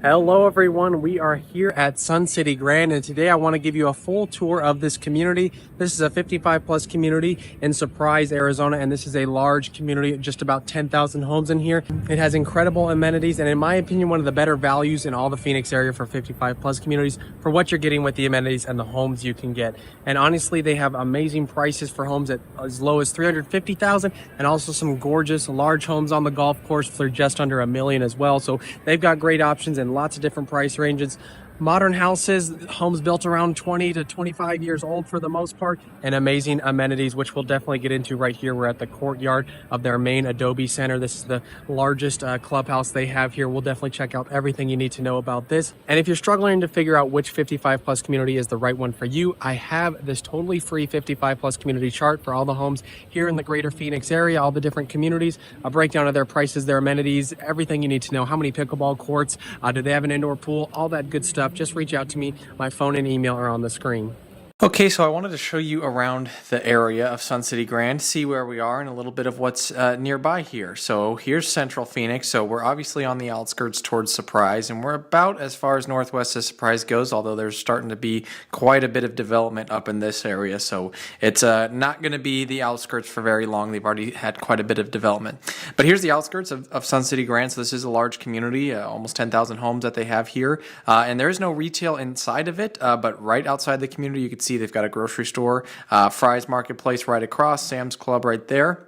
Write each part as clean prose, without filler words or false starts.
Hello everyone, we are here at Sun City Grand, and today I want to give you a full tour of this community. This is a 55 plus community in Surprise, Arizona, and this is a large community, just about 10,000 homes in here. It has incredible amenities, and in my opinion, one of the better values in all the Phoenix area for 55 plus communities for what you're getting with the amenities and the homes you can get. And honestly, they have amazing prices for homes at as low as $350,000, and also some gorgeous large homes on the golf course for just under $1 million as well. So they've got great options and lots of different price ranges. Modern houses, homes built around 20 to 25 years old for the most part, and amazing amenities, which we'll definitely get into right here. We're at the courtyard of their main Adobe Center. This is the largest clubhouse they have here. We'll definitely check out everything you need to know about this. And if you're struggling to figure out which 55 plus community is the right one for you, I have this totally free 55 plus community chart for all the homes here in the greater Phoenix area, all the different communities, a breakdown of their prices, their amenities, everything you need to know. How many pickleball courts, do they have an indoor pool, all that good stuff. Just reach out to me. My phone and email are on the screen. Okay, so I wanted to show you around the area of Sun City Grand, see where we are and a little bit of what's nearby here. So here's Central Phoenix. So we're obviously on the outskirts towards Surprise, and we're about as far as northwest as Surprise goes, although there's starting to be quite a bit of development up in this area. So it's not going to be the outskirts for very long. They've already had quite a bit of development. But here's the outskirts of Sun City Grand. So this is a large community, almost 10,000 homes that they have here. And there is no retail inside of it, but right outside the community, you can see they've got a grocery store, Fry's Marketplace right across, Sam's Club right there.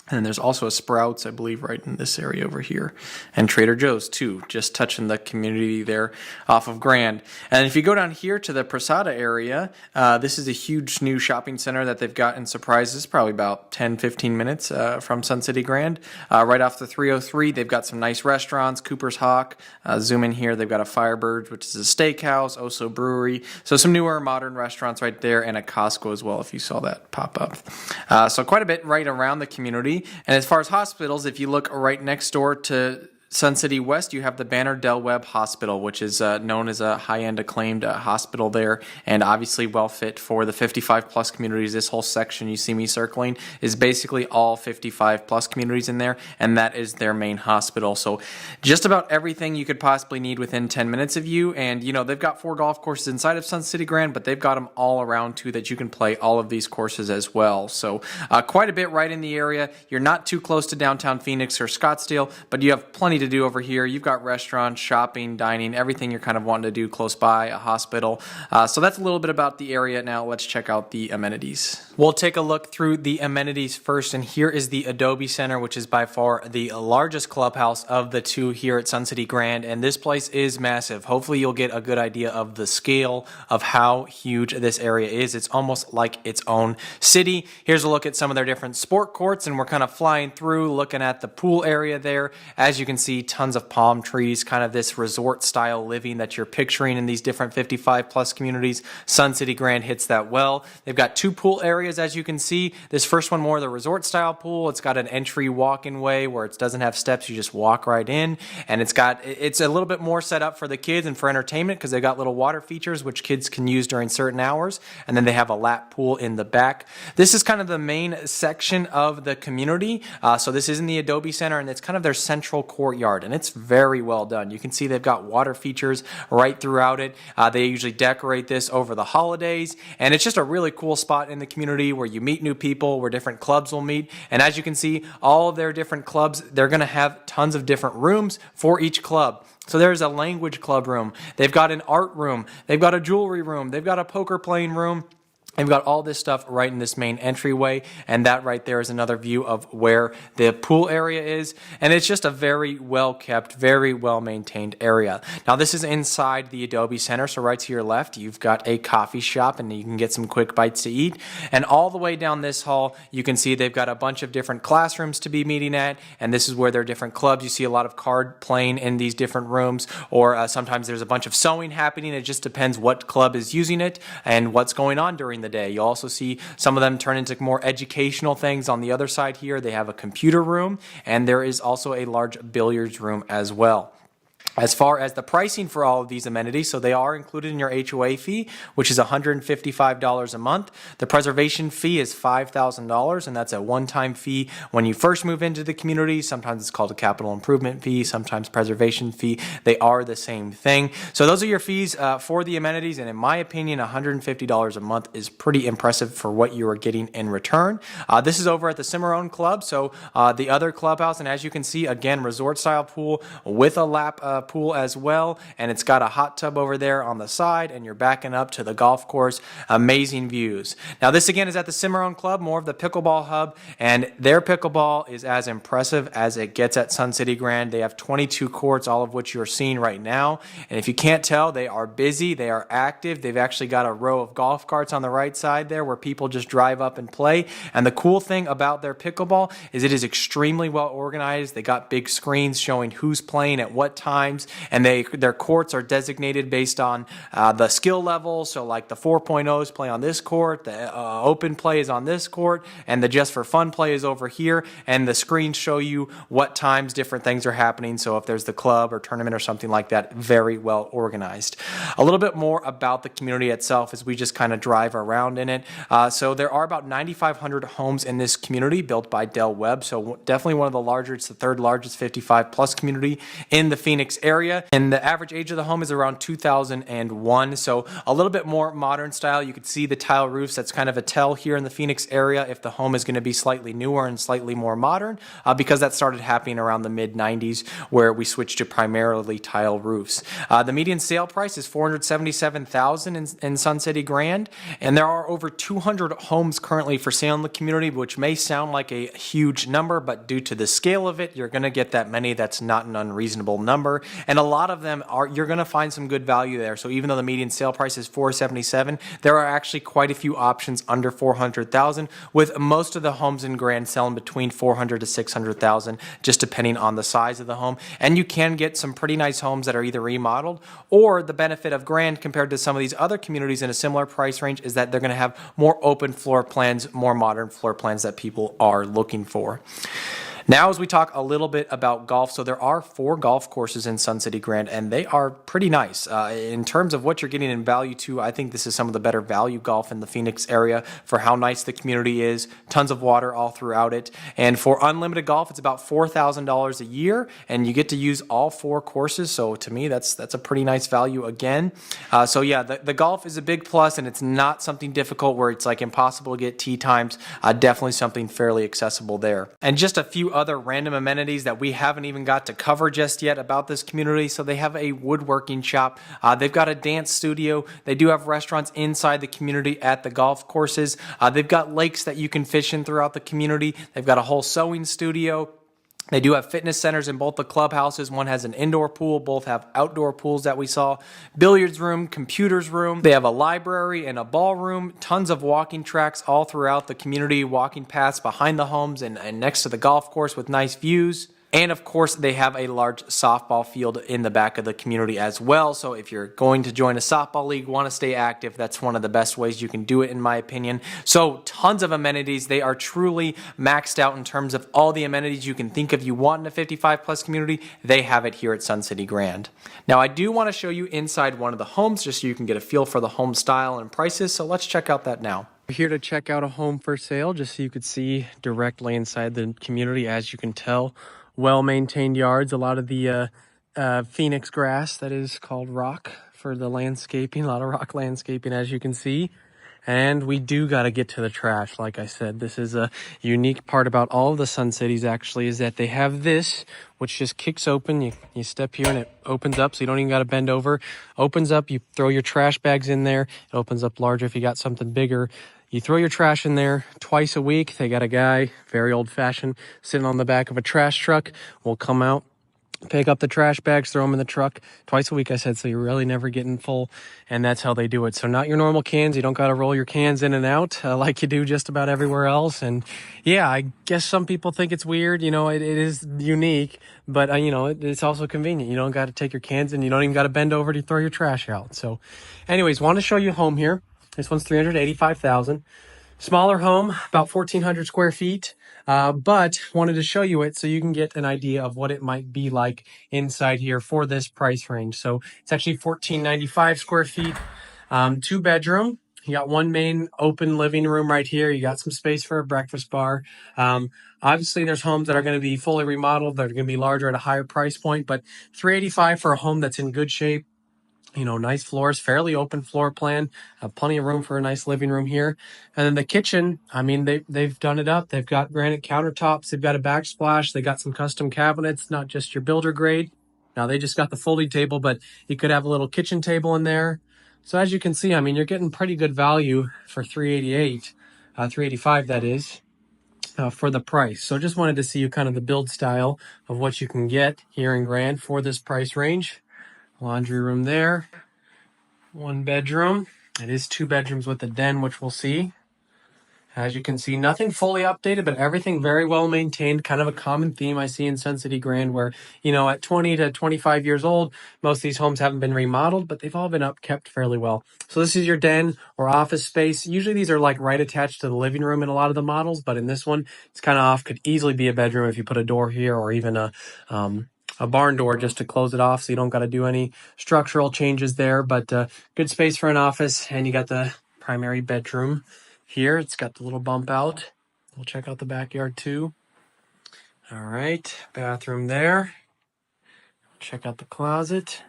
And then there's also a Sprouts, I believe, right in this area over here. And Trader Joe's, too, just touching the community there off of Grand. And if you go down here to the Posada area, this is a huge new shopping center that they've got in Surprises, probably about 10, 15 minutes from Sun City Grand. Right off the 303, they've got some nice restaurants, Cooper's Hawk. Zoom in here, they've got a Firebirds, which is a steakhouse, Oso Brewery. So some newer modern restaurants right there, and a Costco as well, if you saw that pop up. So quite a bit right around the community. And as far as hospitals, if you look right next door to Sun City West, you have the Banner Del Webb Hospital, which is known as a high-end acclaimed hospital there, and obviously well fit for the 55-plus communities. This whole section you see me circling is basically all 55-plus communities in there, and that is their main hospital. So just about everything you could possibly need within 10 minutes of you, and you know they've got 4 golf courses inside of Sun City Grand, but they've got them all around too that you can play all of these courses as well. So quite a bit right in the area. You're not too close to downtown Phoenix or Scottsdale, but you have plenty to do over here. You've got restaurants, shopping, dining, everything you're kind of wanting to do close by, a hospital. So that's a little bit about the area. Now let's check out the amenities. We'll take a look through the amenities first, and here is the Adobe Center, which is by far the largest clubhouse of the two here at Sun City Grand, and this place is massive. Hopefully you'll get a good idea of the scale of how huge this area is. It's almost like its own city. Here's a look at some of their different sport courts, and we're kind of flying through looking at the pool area there. As you can see, tons of palm trees, kind of this resort style living that you're picturing in these different 55 plus communities. Sun City Grand hits that well. They've got 2 pool areas, as you can see. This first one more the resort style pool. It's got an entry walk-in way where it doesn't have steps. You just walk right in, and it's a little bit more set up for the kids and for entertainment because they've got little water features which kids can use during certain hours, and then they have a lap pool in the back. This is kind of the main section of the community. So this is in the Adobe Center, and it's kind of their central courtyard, and it's very well done. You can see they've got water features right throughout it. They usually decorate this over the holidays, and it's just a really cool spot in the community where you meet new people, where different clubs will meet. And as you can see, all of their different clubs, they're going to have tons of different rooms for each club. So there's a language club room. They've got an art room. They've got a jewelry room. They've got a poker playing room. They've got all this stuff right in this main entryway, and that right there is another view of where the pool area is, and it's just a very well kept, very well maintained area. Now this is inside the Adobe Center, so right to your left you've got a coffee shop and you can get some quick bites to eat, and all the way down this hall you can see they've got a bunch of different classrooms to be meeting at, and this is where there are different clubs. You see a lot of card playing in these different rooms, or sometimes there's a bunch of sewing happening. It just depends what club is using it and what's going on during the day. You'll also see some of them turn into more educational things. On the other side here, they have a computer room, and there is also a large billiards room as well. As far as the pricing for all of these amenities, so they are included in your HOA fee, which is $155 a month. The preservation fee is $5,000, and that's a one-time fee when you first move into the community. Sometimes it's called a capital improvement fee, sometimes preservation fee. They are the same thing. So those are your fees for the amenities, and in my opinion, $150 a month is pretty impressive for what you are getting in return. This is over at the Cimarron Club, so the other clubhouse, and as you can see, again, resort-style pool with a lap pool as well, and it's got a hot tub over there on the side, and you're backing up to the golf course. Amazing views. Now this again is at the Cimarron Club, more of the pickleball hub, and their pickleball is as impressive as it gets at Sun City Grand. They have 22 courts, all of which you're seeing right now, and if you can't tell, they are busy, they are active. They've actually got a row of golf carts on the right side there where people just drive up and play, and the cool thing about their pickleball is it is extremely well organized. They got big screens showing who's playing at what times, and their courts are designated based on the skill level. So like the 4.0s play on this court, the open play is on this court, and the just for fun play is over here, and the screens show you what times different things are happening. So if there's the club or tournament or something like that, very well organized. A little bit more about the community itself as we just kind of drive around in it. So there are about 9,500 homes in this community built by Del Webb, so definitely one of the larger. It's the third largest 55 plus community in the Phoenix area, and the average age of the home is around 2001, so a little bit more modern style. You can see the tile roofs. That's kind of a tell here in the Phoenix area if the home is going to be slightly newer and slightly more modern, because that started happening around the mid-90s where we switched to primarily tile roofs. The median sale price is $477,000 in Sun City Grand, and there are over 200 homes currently for sale in the community, which may sound like a huge number, but due to the scale of it, you're going to get that many. That's not an unreasonable number. And a lot of them you're going to find some good value there. So even though the median sale price is $477,000, there are actually quite a few options under $400,000, with most of the homes in Grand selling between $400,000 to $600,000, just depending on the size of the home. And you can get some pretty nice homes that are either remodeled, or the benefit of Grand compared to some of these other communities in a similar price range is that they're going to have more open floor plans, more modern floor plans that people are looking for. Now, as we talk a little bit about golf, so there are 4 golf courses in Sun City Grand, and they are pretty nice. In terms of what you're getting in value to, I think this is some of the better value golf in the Phoenix area for how nice the community is. Tons of water all throughout it. And for unlimited golf, it's about $4,000 a year, and you get to use all 4 courses. So to me, that's a pretty nice value again. So yeah, the golf is a big plus, and it's not something difficult where it's like impossible to get tee times. Definitely something fairly accessible there. And just a few other random amenities that we haven't even got to cover just yet about this community. So they have a woodworking shop. They've got a dance studio. They do have restaurants inside the community at the golf courses. They've got lakes that you can fish in throughout the community. They've got a whole sewing studio. They do have fitness centers in both the clubhouses. One has an indoor pool. Both have outdoor pools that we saw. Billiards room, computers room. They have a library and a ballroom. Tons of walking tracks all throughout the community. Walking paths behind the homes and next to the golf course with nice views. And of course, they have a large softball field in the back of the community as well. So if you're going to join a softball league, want to stay active, that's one of the best ways you can do it, in my opinion. So tons of amenities. They are truly maxed out in terms of all the amenities you can think of you want in a 55 plus community. They have it here at Sun City Grand. Now, I do want to show you inside one of the homes just so you can get a feel for the home style and prices. So let's check out that now. We're here to check out a home for sale just so you could see directly inside the community. As you can tell, well-maintained yards, a lot of the Phoenix grass that is called rock for the landscaping, a lot of rock landscaping, as you can see. And we do got to get to the trash. Like I said, this is a unique part about all of the Sun Cities actually, is that they have this, which just kicks open. You step here and it opens up, so you don't even got to bend over. Opens up, you throw your trash bags in there. It opens up larger if you got something bigger. You throw your trash in there twice a week. They got a guy, very old-fashioned, sitting on the back of a trash truck. Will come out, pick up the trash bags, throw them in the truck twice a week, I said, so you're really never getting full, and that's how they do it. So not your normal cans. You don't got to roll your cans in and out like you do just about everywhere else. And yeah, I guess some people think it's weird. You know, it is unique, but you know, it's also convenient. You don't got to take your cans in. You don't even got to bend over to throw your trash out. So anyways, want to show you home here. This one's $385,000. Smaller home, about 1,400 square feet, but wanted to show you it so you can get an idea of what it might be like inside here for this price range. So it's actually 1,495 square feet, 2 bedroom. You got one main open living room right here. You got some space for a breakfast bar. Obviously, there's homes that are going to be fully remodeled. They're going to be larger at a higher price point, but 385 for a home that's in good shape. You know, nice floors, fairly open floor plan, plenty of room for a nice living room here. And then the kitchen, I mean, they've done it up. They've got granite countertops. They've got a backsplash. They got some custom cabinets, not just your builder grade. Now they just got the folding table, but you could have a little kitchen table in there. So as you can see, I mean, you're getting pretty good value for 388, 385 that is, for the price. So just wanted to see you kind of the build style of what you can get here in Grand for this price range. Laundry room there, 1 bedroom. It is 2 bedrooms with a den, which we'll see. As you can see, nothing fully updated, but everything very well maintained. Kind of a common theme I see in Sun City Grand where, you know, at 20 to 25 years old, most of these homes haven't been remodeled, but they've all been upkept fairly well. So this is your den or office space. Usually these are like right attached to the living room in a lot of the models, but in this one, it's kind of off. Could easily be a bedroom if you put a door here or even a barn door just to close it off, so you don't got to do any structural changes there. But good space for an office, and you got the primary bedroom here. It's got the little bump out. We'll check out the backyard too. All right, bathroom there. Check out the closet.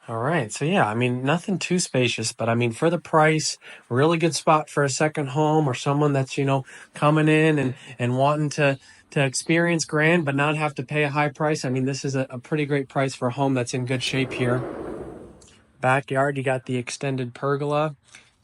All right, so yeah, I mean, nothing too spacious, but I mean, for the price, really good spot for a second home or someone that's, you know, coming in and wanting to experience Grand but not have to pay a high price. I mean, this is a pretty great price for a home that's in good shape here. Backyard, you got the extended pergola,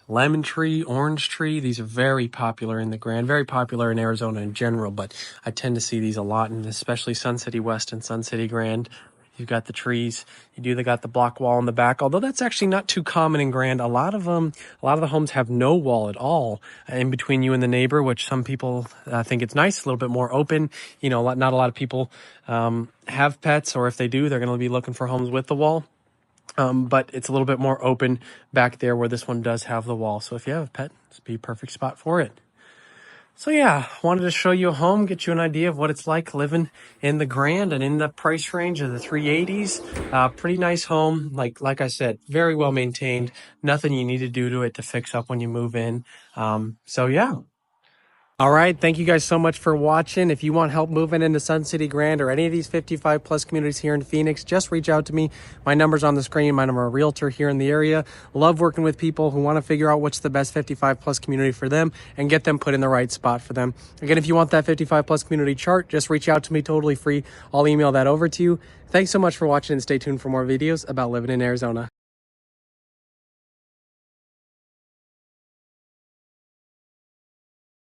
lemon tree, orange tree. These are very popular in the Grand, very popular in Arizona in general, but I tend to see these a lot, and especially Sun City West and Sun City Grand. You've got the trees. They got the block wall in the back, although that's actually not too common in Grand. A lot of the homes have no wall at all in between you and the neighbor, which some people think it's nice, a little bit more open. You know, not a lot of people have pets, or if they do, they're going to be looking for homes with the wall. But it's a little bit more open back there where this one does have the wall. So if you have a pet, this would be a perfect spot for it. So yeah, wanted to show you a home, get you an idea of what it's like living in the Grand and in the price range of the 380s. Pretty nice home. Like I said, very well maintained. Nothing you need to do to it to fix up when you move in. So yeah. All right. Thank you guys so much for watching. If you want help moving into Sun City Grand or any of these 55 plus communities here in Phoenix, just reach out to me. My number's on the screen. I'm a realtor here in the area. Love working with people who want to figure out what's the best 55 plus community for them and get them put in the right spot for them. Again, if you want that 55 plus community chart, just reach out to me, totally free. I'll email that over to you. Thanks so much for watching, and stay tuned for more videos about living in Arizona.